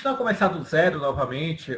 gente não começar do zero novamente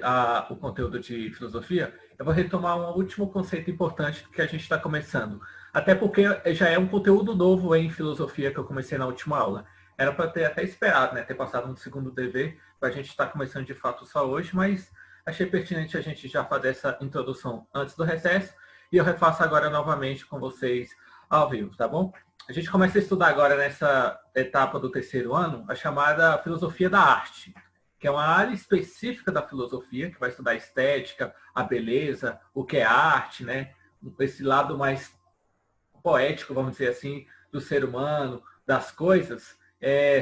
o conteúdo de filosofia, eu vou retomar um último conceito importante que a gente está começando. Até porque já é um conteúdo novo em filosofia que eu comecei na última aula. Era para ter até esperado, né? Ter passado um segundo dever para a gente estar começando de fato só hoje, mas achei pertinente a gente já fazer essa introdução antes do recesso e eu refaço agora novamente com vocês ao vivo, tá bom? A gente começa a estudar agora nessa etapa do terceiro ano a chamada filosofia da arte, que é uma área específica da filosofia, que vai estudar a estética, a beleza, o que é arte, né? Esse lado mais poético, vamos dizer assim, do ser humano, das coisas,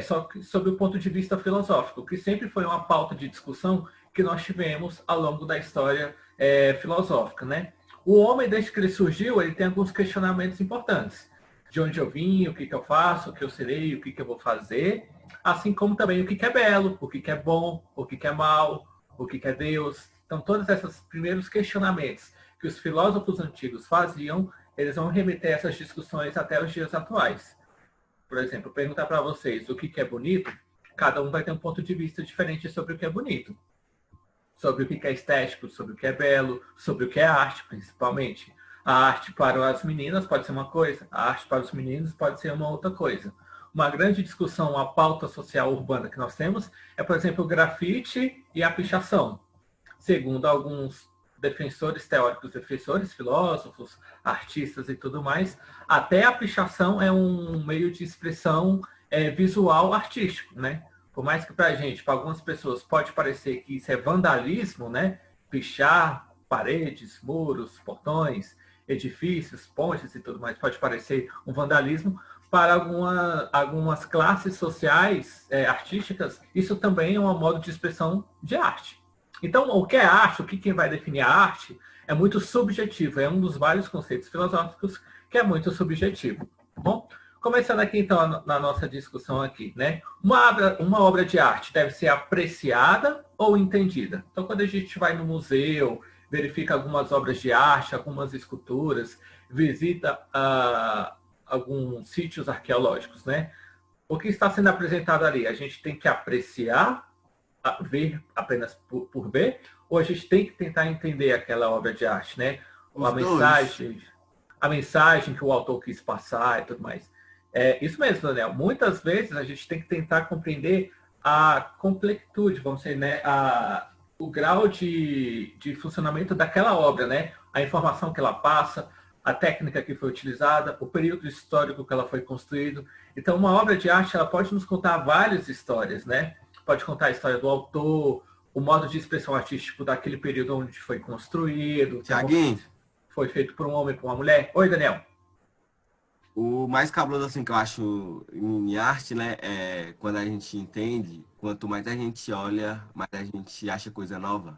só que sob o ponto de vista filosófico, que sempre foi uma pauta de discussão que nós tivemos ao longo da história filosófica, né? O homem, desde que ele surgiu, ele tem alguns questionamentos importantes. De onde eu vim, o que eu faço, o que eu serei, o que eu vou fazer, assim como também o que é belo, o que é bom, o que é mal, o que é Deus. Então, todos esses primeiros questionamentos que os filósofos antigos faziam, eles vão remeter essas discussões até os dias atuais. Por exemplo, perguntar para vocês o que é bonito, cada um vai ter um ponto de vista diferente sobre o que é bonito. Sobre o que é estético, sobre o que é belo, sobre o que é arte, principalmente. A arte para as meninas pode ser uma coisa, a arte para os meninos pode ser uma outra coisa. Uma grande discussão, a pauta social urbana que nós temos é, por exemplo, o grafite e a pichação. Segundo alguns defensores teóricos, defensores, filósofos, artistas e tudo mais, até a pichação é um meio de expressão visual artístico, né? Por mais que para a gente, para algumas pessoas, pode parecer que isso é vandalismo, né? Pichar paredes, muros, portões, edifícios, pontes e tudo mais, pode parecer um vandalismo. Para algumas classes sociais artísticas, isso também é um modo de expressão de arte. Então, o que é arte, o que quem vai definir a arte, é muito subjetivo, é um dos vários conceitos filosóficos que é muito subjetivo. Tá bom? Começando aqui, então, na nossa discussão aqui, né? Uma obra de arte deve ser apreciada ou entendida? Então, quando a gente vai no museu, verifica algumas obras de arte, algumas esculturas, visita alguns sítios arqueológicos, né? O que está sendo apresentado ali? A gente tem que apreciar, ver apenas por ver, ou a gente tem que tentar entender aquela obra de arte, né? Os dois. A mensagem que o autor quis passar e tudo mais. É isso mesmo, Daniel. Muitas vezes a gente tem que tentar compreender a complexitude, vamos dizer, né? O grau de funcionamento daquela obra, né? A informação que ela passa, a técnica que foi utilizada, o período histórico que ela foi construída. Então, uma obra de arte, ela pode nos contar várias histórias, né? Pode contar a história do autor, o modo de expressão artístico daquele período onde foi construído, Tiaguinho, foi feito por um homem, por uma mulher. Oi, Daniel. o mais cabuloso assim que eu acho em arte, né, é quando a gente entende, quanto mais a gente olha, mais a gente acha coisa nova.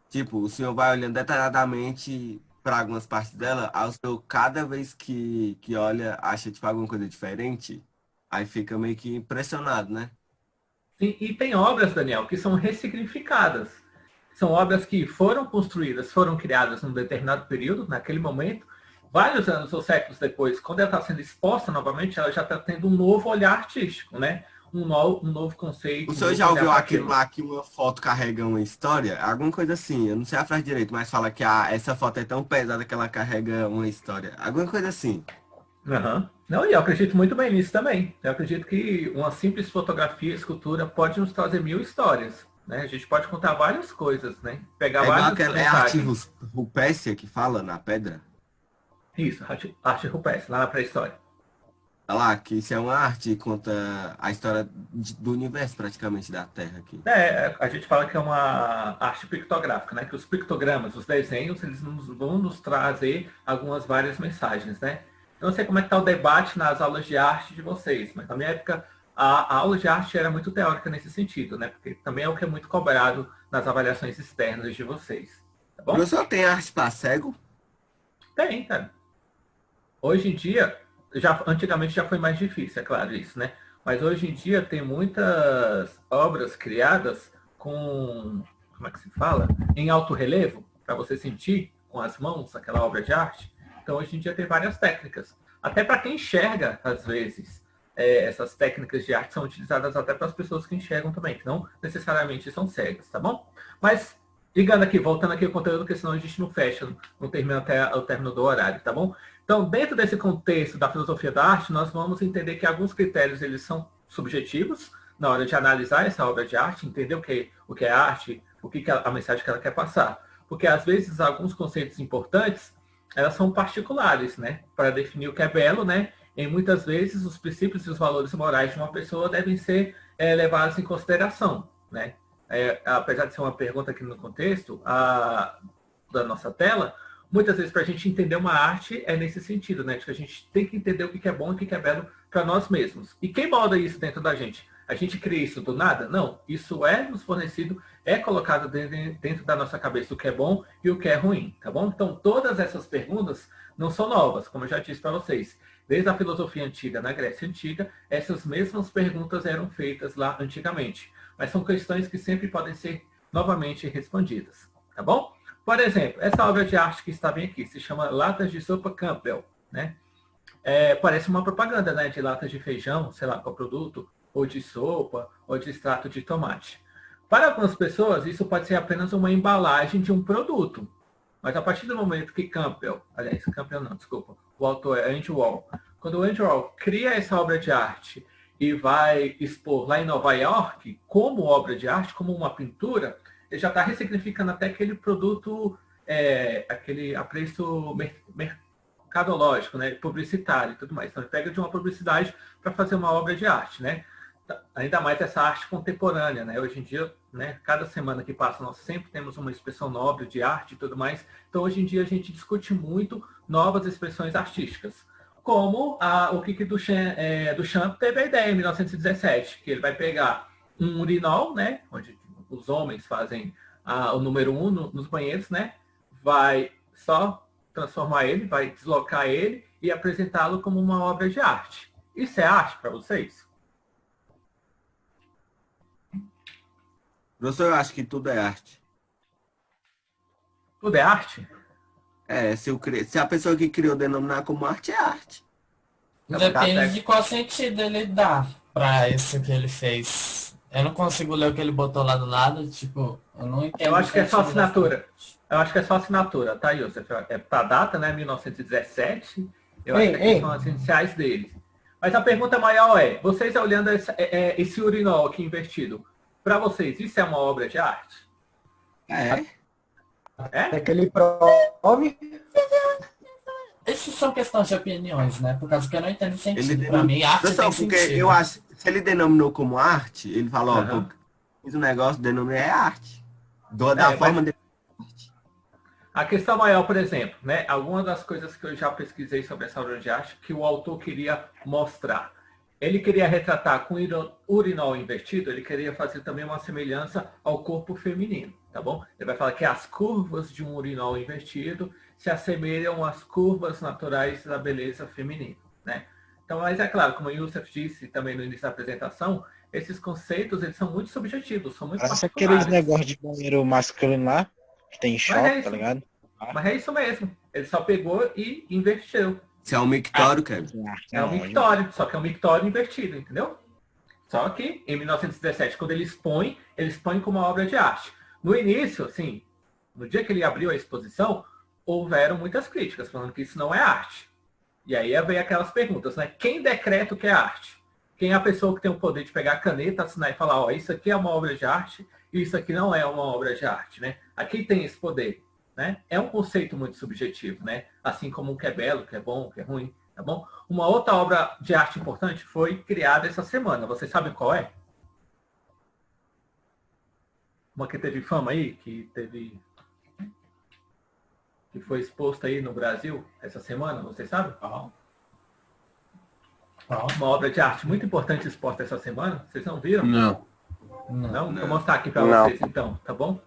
Tipo, o senhor vai olhando detalhadamente para algumas partes dela, aí o senhor, cada vez que olha, acha tipo alguma coisa diferente, aí fica meio que impressionado, né? E tem obras, Daniel, que são ressignificadas. São obras que foram construídas, foram criadas num determinado período, naquele momento, vários anos ou séculos depois, quando ela está sendo exposta novamente, ela já está tendo um novo olhar artístico, né? Um novo O conceito, um senhor novo já olhar ouviu para aquilo aquilo. lá que uma foto carrega uma história? Alguma coisa assim, eu não sei a frase direito, mas fala que essa foto é tão pesada que ela carrega uma história. Alguma coisa assim. Uhum. Não, e eu acredito muito bem nisso também. Eu acredito que uma simples fotografia, escultura, pode nos trazer mil histórias. Né? A gente pode contar várias coisas, né? Pegar É igual várias aquela, é a arte mensagens. rupestre que fala na pedra. Isso, arte rupestre, lá na pré-história. Olha lá, que isso é uma arte que conta a história do universo praticamente da Terra aqui. A gente fala que é uma arte pictográfica, né? Que os pictogramas, os desenhos, eles vão nos trazer algumas várias mensagens, né? Eu não sei como é que está o debate nas aulas de arte de vocês, mas na minha época a aula de arte era muito teórica nesse sentido, né? Porque também é o que é muito cobrado nas avaliações externas de vocês, tá O bom? professor tem arte para cego? Tem, cara. Hoje em dia, antigamente já foi mais difícil, é claro isso, né? Mas hoje em dia tem muitas obras criadas com, como é que se fala? Em alto relevo, para você sentir com as mãos aquela obra de arte. Então hoje em dia tem várias técnicas. Até para quem enxerga, às vezes. essas técnicas de arte são utilizadas até para as pessoas que enxergam também, que não necessariamente são cegas, tá bom? Mas, ligando aqui, voltando aqui ao conteúdo, porque senão a gente não fecha, não termina até o término do horário, tá bom? Então, dentro desse contexto da filosofia da arte, nós vamos entender que alguns critérios, eles são subjetivos, na hora de analisar essa obra de arte, entender o que é arte, o que a mensagem que ela quer passar. Porque, às vezes, alguns conceitos importantes, elas são particulares, né? Para definir o que é belo, né? E muitas vezes, os princípios e os valores morais de uma pessoa devem ser levados em consideração, né? Apesar de ser uma pergunta aqui no contexto da nossa tela, muitas vezes, para a gente entender uma arte, é nesse sentido, né? De que a gente tem que entender o que é bom e o que é belo para nós mesmos. E quem molda isso dentro da gente? A gente cria isso do nada? Não. Isso é nos fornecido, é colocado dentro da nossa cabeça o que é bom e o que é ruim, tá bom? Então, todas essas perguntas não são novas, como eu já disse para vocês. Desde a filosofia antiga, na Grécia Antiga, essas mesmas perguntas eram feitas lá antigamente. Mas são questões que sempre podem ser novamente respondidas, tá bom? Por exemplo, essa obra de arte que está bem aqui, se chama Latas de Sopa Campbell, né? Parece uma propaganda, né? De latas de feijão, sei lá, qual produto, ou de sopa, ou de extrato de tomate. Para algumas pessoas, isso pode ser apenas uma embalagem de um produto. Mas a partir do momento que Campbell, aliás, Campbell não, desculpa, o autor é Andy Warhol. Quando o Andy Warhol cria essa obra de arte e vai expor lá em Nova York como obra de arte, como uma pintura, ele já está ressignificando até aquele produto, aquele apreço mercadológico, né, publicitário e tudo mais. Então ele pega de uma publicidade para fazer uma obra de arte, né? Ainda mais essa arte contemporânea, né? Hoje em dia, né, cada semana que passa, nós sempre temos uma expressão nova de arte e tudo mais. Então, hoje em dia, a gente discute muito novas expressões artísticas. Como o Kiki Duchamp teve a ideia em 1917, que ele vai pegar um urinol, né, onde os homens fazem o número 1 nos banheiros, né? Vai só transformar ele, vai deslocar ele e apresentá-lo como uma obra de arte. Isso é arte para vocês? Professor, eu acho que tudo é arte. Tudo é arte? Se a pessoa que criou denominar como arte, é arte. Depende de qual sentido ele dá pra isso que ele fez. Eu não consigo ler o que ele botou lá do lado, tipo, eu não entendo. Eu acho que é só assinatura. Eu acho que é só assinatura, tá, Yusuf? A data, né, 1917. Eu acho que são as iniciais dele. Mas a pergunta maior é, vocês olhando esse urinol aqui invertido, para vocês, isso é uma obra de arte? É. Aquele prove. Essas são questões de opiniões, né? Por causa que eu não entendo sentido. Pra mim, arte Pessoal, tem porque sentido. eu acho, se ele denominou como arte, ele falou, fiz um negócio, denominei arte. Da forma de arte. A questão maior, por exemplo, né? Algumas das coisas que eu já pesquisei sobre essa obra de arte que o autor queria mostrar. Ele queria retratar com urinol invertido, ele queria fazer também uma semelhança ao corpo feminino, tá bom? Ele vai falar que as curvas de um urinol invertido se assemelham às curvas naturais da beleza feminina, né? Então, mas é claro, como o Yusuf disse também no início da apresentação, esses conceitos, eles são muito subjetivos, são muito Parece particulares. aqueles negócios de banheiro masculino lá, que tem choque, tá ligado? Mas é isso mesmo. Ele só pegou e inverteu. Isso é um mictório, Kevin. É um mictório, só que é um mictório invertido, entendeu? Só que em 1917, quando ele expõe como uma obra de arte. No início, assim, no dia que ele abriu a exposição, houveram muitas críticas, falando que isso não é arte. E aí vem aquelas perguntas, né? Quem decreta o que é arte? Quem é a pessoa que tem o poder de pegar a caneta, assinar e falar, ó, isso aqui é uma obra de arte e isso aqui não é uma obra de arte, né? Aqui tem esse poder, né? É um conceito muito subjetivo, né? Assim como o que é belo, o que é bom, o que é ruim, tá bom? Uma outra obra de arte importante foi criada essa semana. Vocês sabem qual é? Uma que teve fama aí, que foi exposta aí no Brasil essa semana, vocês sabem? Uma obra de arte muito importante exposta essa semana. Vocês não viram? Não. Não? Vou mostrar aqui para vocês então, tá bom?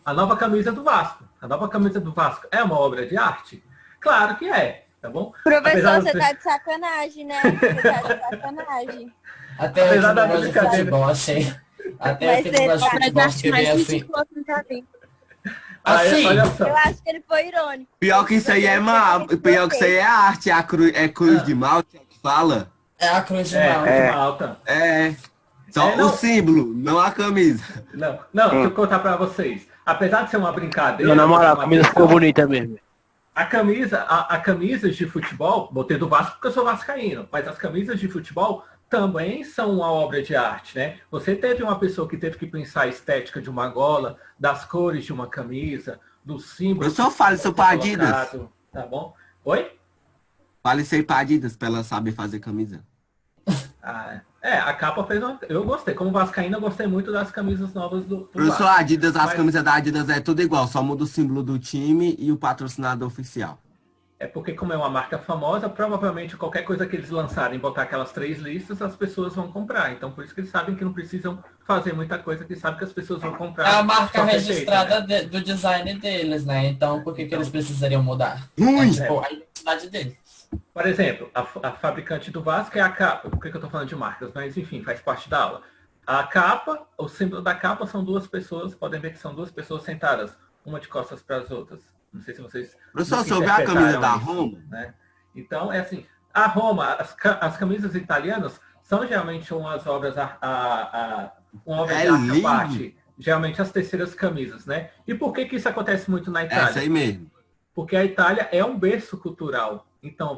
A nova camisa do Vasco. A nova camisa do Vasco é uma obra de arte? Claro que é, tá bom? Professor, você tá de sacanagem, né? Você tá de sacanagem. Até Apesar o da negócio de brincadeira. futebol, achei. Até Vai aquele ser negócio de obra de futebol arte que mais veio assim. ridícula que eu já vi. Assim, Olha só. Eu acho que ele foi irônico. Pior que isso aí é arte, a cruz de malte que fala. É a cruz de É, Malta. cruz de Malta. Só não. o símbolo, não a camisa. Não, deixa eu contar pra vocês. Apesar de ser uma brincadeira, Não, na moral, uma a camisa ficou atenção, bonita mesmo. a camisa de futebol, botei do Vasco porque eu sou vascaíno, mas as camisas de futebol também são uma obra de arte, né? Você teve uma pessoa que teve que pensar a estética de uma gola, das cores de uma camisa, do símbolo. Professor, fale isso pra Adidas. colocado, tá bom? Oi? Fale isso aí pra Adidas, pra ela saber fazer camisa. A capa fez uma... Eu gostei. Como vascaíno, eu gostei muito das camisas novas do Professor, Vasco. Adidas, as Mas- camisas da Adidas é tudo igual, só muda o símbolo do time e o patrocinador oficial. É porque, como é uma marca famosa, provavelmente qualquer coisa que eles lançarem, botar aquelas 3 listas, as pessoas vão comprar. Então, por isso que eles sabem que não precisam fazer muita coisa, que sabem que as pessoas vão comprar. É a marca de qualquer jeito, registrada né? do design deles, né? Então, por que eles precisariam mudar? Ruim. É tipo a identidade deles. Por exemplo, a fabricante do Vasco é a capa. Por que eu estou falando de marcas? Mas, enfim, faz parte da aula. A capa, o símbolo da capa são 2 pessoas, podem ver que são 2 pessoas sentadas, uma de costas para as outras. Não sei se vocês... Professor, nunca você ouviu a camisa interpretaram da isso, Roma? né? Então, é assim, a Roma, as camisas italianas são geralmente umas obras, uma obra É de arte à lindo. parte, geralmente as terceiras camisas, né? E por que isso acontece muito na Itália? Essa aí mesmo. Porque a Itália é um berço cultural. Então,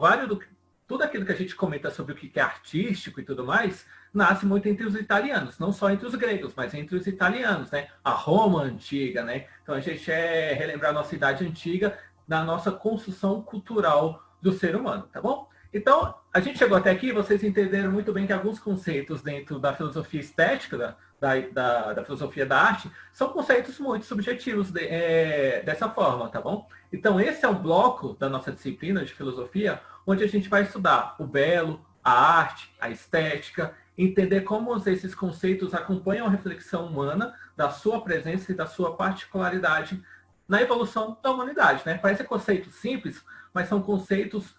tudo aquilo que a gente comenta sobre o que é artístico e tudo mais, nasce muito entre os italianos, não só entre os gregos, mas entre os italianos, né? A Roma antiga, né? Então a gente é relembrar a nossa idade antiga na nossa construção cultural do ser humano, tá bom? Então, a gente chegou até aqui, vocês entenderam muito bem que alguns conceitos dentro da filosofia estética, da filosofia da arte, são conceitos muito subjetivos dessa forma, tá bom? Então, esse é um bloco da nossa disciplina de filosofia, onde a gente vai estudar o belo, a arte, a estética, entender como esses conceitos acompanham a reflexão humana, da sua presença e da sua particularidade na evolução da humanidade, né? Parece conceito simples, mas são conceitos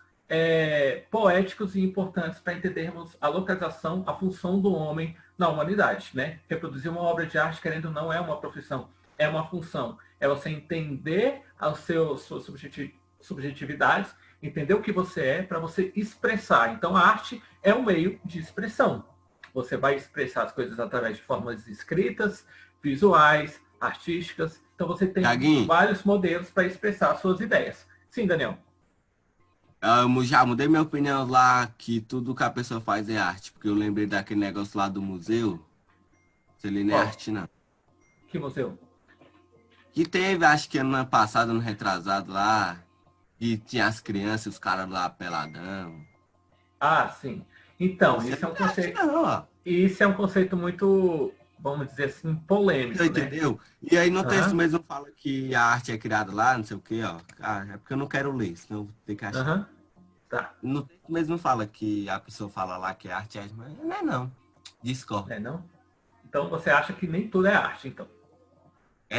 poéticos e importantes para entendermos a localização, a função do homem na humanidade, né? Reproduzir uma obra de arte, querendo ou não, é uma profissão, é uma função. É você entender suas subjetividades, entender o que você é para você expressar. Então, a arte é um meio de expressão. Você vai expressar as coisas através de formas escritas, visuais, artísticas. Então, você tem Thiaguinho. vários modelos para expressar suas ideias. Sim, Daniel. Eu já mudei minha opinião lá que tudo que a pessoa faz é arte. Porque eu lembrei daquele negócio lá do museu. Se ele não é Qual? arte, não. Que museu? Que teve, acho que ano passado, ano retrasado lá. E tinha as crianças e os caras lá peladão. Ah, sim. Então, isso é um conceito. Não, ó. Isso é um conceito muito, vamos dizer assim, polêmico, Você né? entendeu? E aí no texto Aham. mesmo fala que a arte é criada lá, não sei o quê, ó. Ah, é porque eu não quero ler, senão eu vou ter que achar. Aham. Tá. No texto mesmo fala que a pessoa fala lá que é arte, mas não é não. Discordo. É, não? Então você acha que nem tudo é arte, então.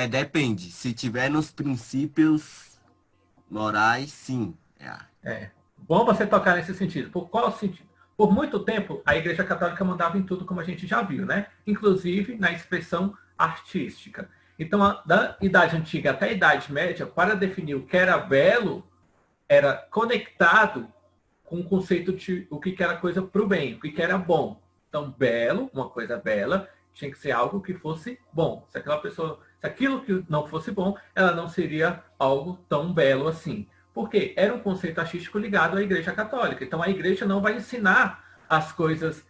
Depende. Se tiver nos princípios morais, sim, é arte. Bom você tocar nesse sentido. Por qual sentido? Por muito tempo, a Igreja Católica mandava em tudo, como a gente já viu, né? Inclusive na expressão artística. Então, da Idade Antiga até a Idade Média, para definir o que era belo, era conectado com o conceito de o que era coisa para o bem, o que era bom. Então, belo, uma coisa bela, tinha que ser algo que fosse bom. Se aquilo que não fosse bom, ela não seria algo tão belo assim. Porque era um conceito artístico ligado à Igreja Católica. Então, a Igreja não vai ensinar as coisas...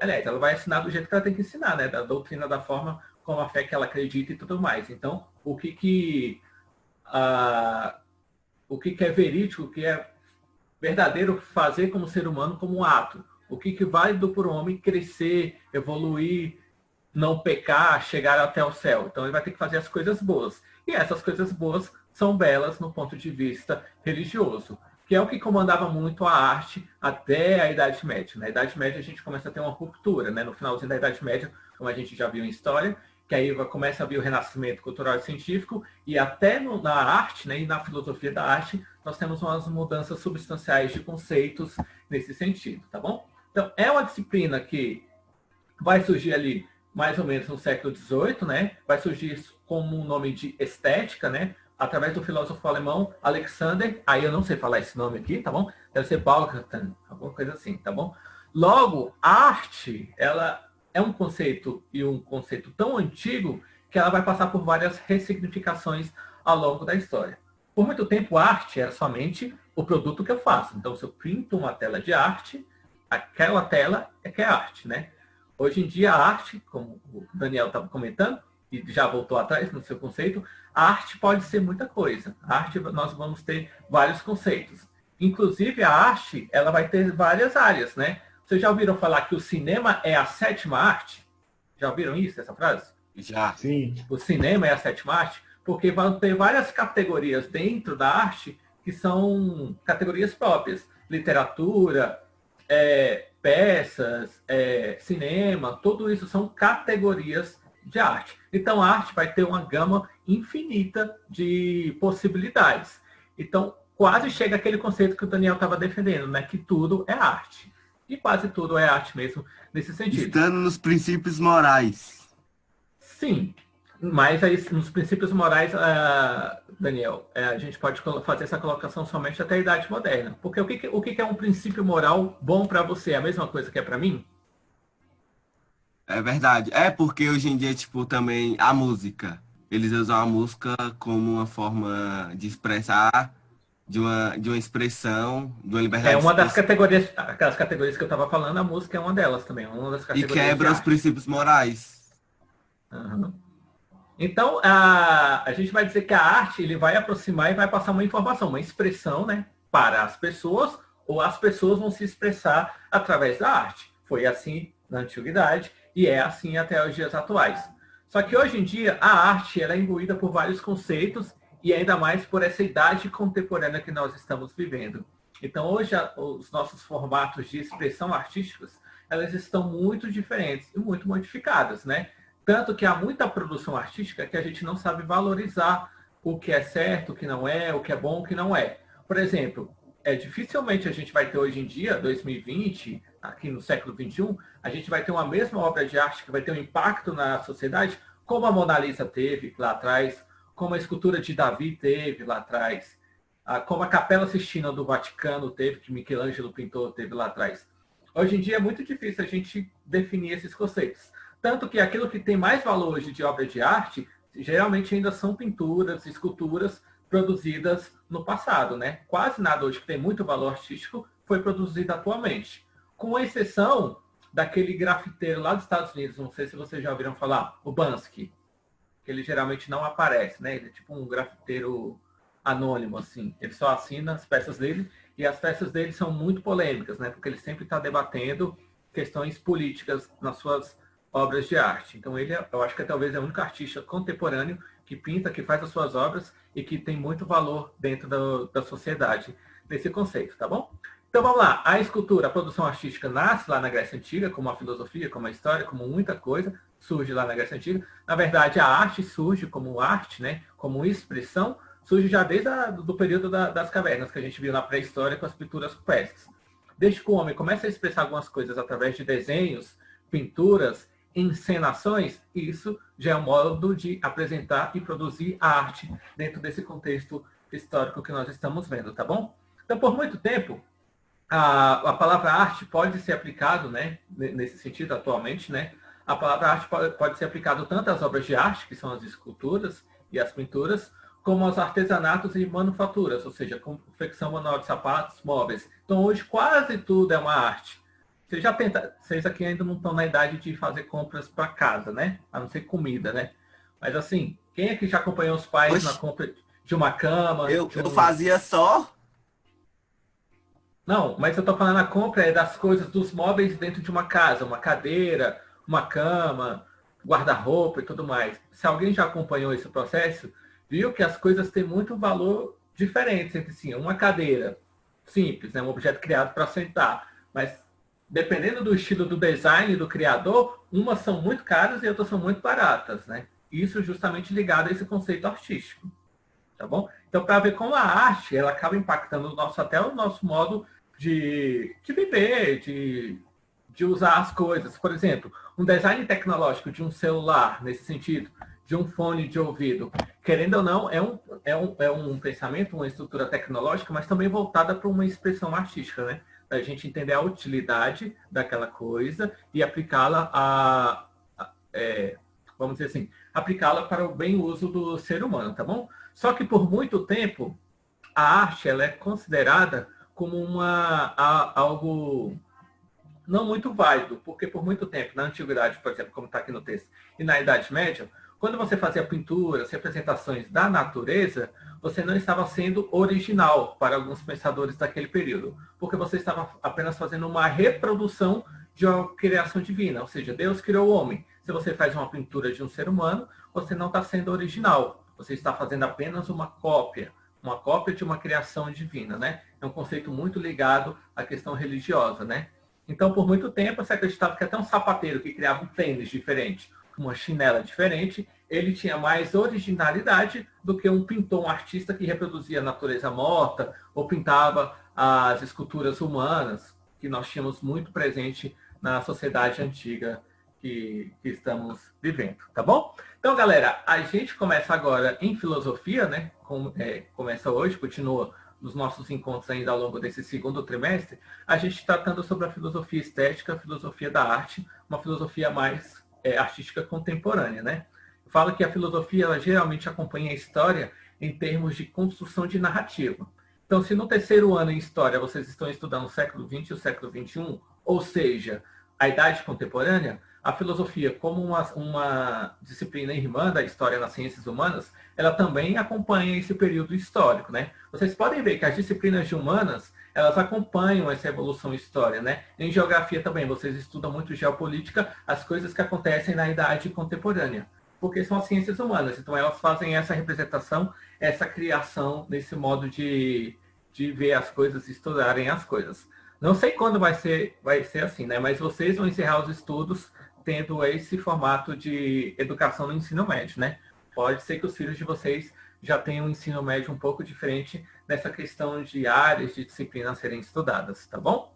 aliás, ela vai ensinar do jeito que ela tem que ensinar, né? Da doutrina, da forma como a fé que ela acredita e tudo mais. Então, o que é verídico, o que é verdadeiro fazer como ser humano como um ato. O que é válido para o homem crescer, evoluir, não pecar, chegar até o céu. Então, ele vai ter que fazer as coisas boas. E essas coisas boas são belas no ponto de vista religioso, que é o que comandava muito a arte até a Idade Média. Na Idade Média a gente começa a ter uma ruptura, né? No finalzinho da Idade Média, como a gente já viu em história, que aí começa a vir o renascimento cultural e científico, e até na arte, né, e na filosofia da arte, nós temos umas mudanças substanciais de conceitos nesse sentido, tá bom? Então, é uma disciplina que vai surgir ali mais ou menos no século XVIII, né? Vai surgir como um nome de estética, né? Através do filósofo alemão Alexander, aí eu não sei falar esse nome aqui, tá bom? Deve ser Baumgarten, alguma coisa assim, tá bom? Logo, a arte, ela é um conceito e um conceito tão antigo que ela vai passar por várias ressignificações ao longo da história. Por muito tempo, a arte era somente o produto que eu faço. Então, se eu pinto uma tela de arte, aquela tela é que é arte, né? Hoje em dia, a arte, como o Daniel estava comentando, e já voltou atrás no seu conceito, a arte pode ser muita coisa. A arte, nós vamos ter vários conceitos. Inclusive, a arte, ela vai ter várias áreas, né? Vocês já ouviram falar que o cinema é a sétima arte? Já ouviram isso, essa frase? Já. Sim. O cinema é a sétima arte? Porque vão ter várias categorias dentro da arte que são categorias próprias. Literatura, peças, cinema, tudo isso são categorias de arte. Então, a arte vai ter uma gama infinita de possibilidades. Então, quase chega aquele conceito que o Daniel estava defendendo, né? Que tudo é arte. E quase tudo é arte mesmo, nesse sentido. Estando nos princípios morais. Sim, mas aí, nos princípios morais, Daniel, a gente pode fazer essa colocação somente até a Idade Moderna. Porque o que é um princípio moral bom para você? É a mesma coisa que é para mim? É verdade. É porque hoje em dia, tipo, também a música. Eles usam a música como uma forma de expressar, de uma expressão, de uma liberdade É uma de das expressão. categorias, aquelas categorias que eu estava falando, a música é uma delas também, uma das E categorias quebra de os arte. princípios morais. Aham. Então, a gente vai dizer que a arte ele vai aproximar e vai passar uma informação, uma expressão, né, para as pessoas, ou as pessoas vão se expressar através da arte. Foi assim na antiguidade e é assim até os dias atuais. Só que hoje em dia a arte ela é imbuída por vários conceitos e ainda mais por essa idade contemporânea que nós estamos vivendo. Então, hoje os nossos formatos de expressão artísticos elas estão muito diferentes e muito modificadas, né? Tanto que há muita produção artística que a gente não sabe valorizar o que é certo, o que não é, o que é bom, o que não é. Por exemplo, dificilmente a gente vai ter hoje em dia, 2020, aqui no século XXI, a gente vai ter uma mesma obra de arte que vai ter um impacto na sociedade, como a Mona Lisa teve lá atrás, como a escultura de Davi teve lá atrás, como a Capela Sistina do Vaticano teve, que Michelangelo pintor teve lá atrás. Hoje em dia é muito difícil a gente definir esses conceitos. Tanto que aquilo que tem mais valor hoje de obra de arte, geralmente ainda são pinturas, esculturas produzidas no passado, né? Quase nada hoje que tem muito valor artístico foi produzido atualmente. Com exceção daquele grafiteiro lá dos Estados Unidos, não sei se vocês já ouviram falar, o Banksy, que ele geralmente não aparece, né? Ele é tipo um grafiteiro anônimo, assim. Ele só assina as peças dele e as peças dele são muito polêmicas, né? Porque ele sempre está debatendo questões políticas nas suas obras de arte. Então eu acho que talvez é o único artista contemporâneo que pinta, que faz as suas obras e que tem muito valor dentro da sociedade nesse conceito, tá bom? Então vamos lá, a escultura, a produção artística nasce lá na Grécia Antiga, como a filosofia, como a história, como muita coisa, surge lá na Grécia Antiga. Na verdade, a arte surge como arte, né? Como expressão, surge já desde o período das cavernas, que a gente viu na pré-história com as pinturas rupestres. Desde que o homem começa a expressar algumas coisas através de desenhos, pinturas, encenações, isso já é um modo de apresentar e produzir a arte dentro desse contexto histórico que nós estamos vendo, tá bom? Então, por muito tempo, a palavra arte pode ser aplicado, né, nesse sentido atualmente, né? A palavra arte pode ser aplicada tanto às obras de arte, que são as esculturas e as pinturas, como aos artesanatos e manufaturas, ou seja, confecção manual de sapatos, móveis. Então, hoje quase tudo é uma arte. Vocês aqui ainda não estão na idade de fazer compras para casa, né? A não ser comida, né? Mas assim, quem aqui já acompanhou os pais na compra de uma cama? Eu fazia só. Não, mas eu estou falando a compra das coisas, dos móveis dentro de uma casa, uma cadeira, uma cama, guarda-roupa e tudo mais. Se alguém já acompanhou esse processo, viu que as coisas têm muito valor diferente entre si. Uma cadeira simples, né? Um objeto criado para sentar, mas dependendo do estilo do design do criador, umas são muito caras e outras são muito baratas, né? Isso justamente ligado a esse conceito artístico, tá bom? Então, para ver como a arte, ela acaba impactando até o nosso modo de viver, de usar as coisas. Por exemplo, um design tecnológico de um celular, nesse sentido, de um fone de ouvido, querendo ou não, é um pensamento, uma estrutura tecnológica, mas também voltada para uma expressão artística, né? a gente entender a utilidade daquela coisa e aplicá-la vamos dizer assim, aplicá-la para o bem uso do ser humano, tá bom? Só que por muito tempo, a arte ela é considerada como algo não muito válido, porque por muito tempo, na antiguidade, por exemplo, como está aqui no texto, e na Idade Média, quando você fazia pinturas, representações da natureza, você não estava sendo original para alguns pensadores daquele período, porque você estava apenas fazendo uma reprodução de uma criação divina, ou seja, Deus criou o homem. Se você faz uma pintura de um ser humano, você não está sendo original, você está fazendo apenas uma cópia de uma criação divina, né? É um conceito muito ligado à questão religiosa, né? Então, por muito tempo, você acreditava que até um sapateiro que criava um tênis diferente, uma chinela diferente, ele tinha mais originalidade do que um pintor, um artista que reproduzia a natureza morta ou pintava as esculturas humanas, que nós tínhamos muito presente na sociedade antiga que estamos vivendo, tá bom? Então, galera, a gente começa agora em filosofia, né? Começa hoje, continua nos nossos encontros ainda ao longo desse segundo trimestre, a gente tratando sobre a filosofia estética, a filosofia da arte, uma filosofia mais artística contemporânea, né? Eu falo que a filosofia, ela geralmente acompanha a história em termos de construção de narrativa. Então, se no terceiro ano em História vocês estão estudando o século XX e o século XXI, ou seja, a Idade Contemporânea, a filosofia, como uma disciplina irmã da História nas Ciências Humanas, ela também acompanha esse período histórico, né? Vocês podem ver que as disciplinas de humanas, elas acompanham essa evolução histórica, né? Em Geografia também, vocês estudam muito geopolítica, as coisas que acontecem na Idade Contemporânea, porque são as ciências humanas, então elas fazem essa representação, essa criação nesse modo de ver as coisas, estudarem as coisas. Não sei quando vai ser assim, né? Mas vocês vão encerrar os estudos tendo esse formato de educação no ensino médio, né? Pode ser que os filhos de vocês já tenham um ensino médio um pouco diferente nessa questão de áreas de disciplina a serem estudadas, tá bom?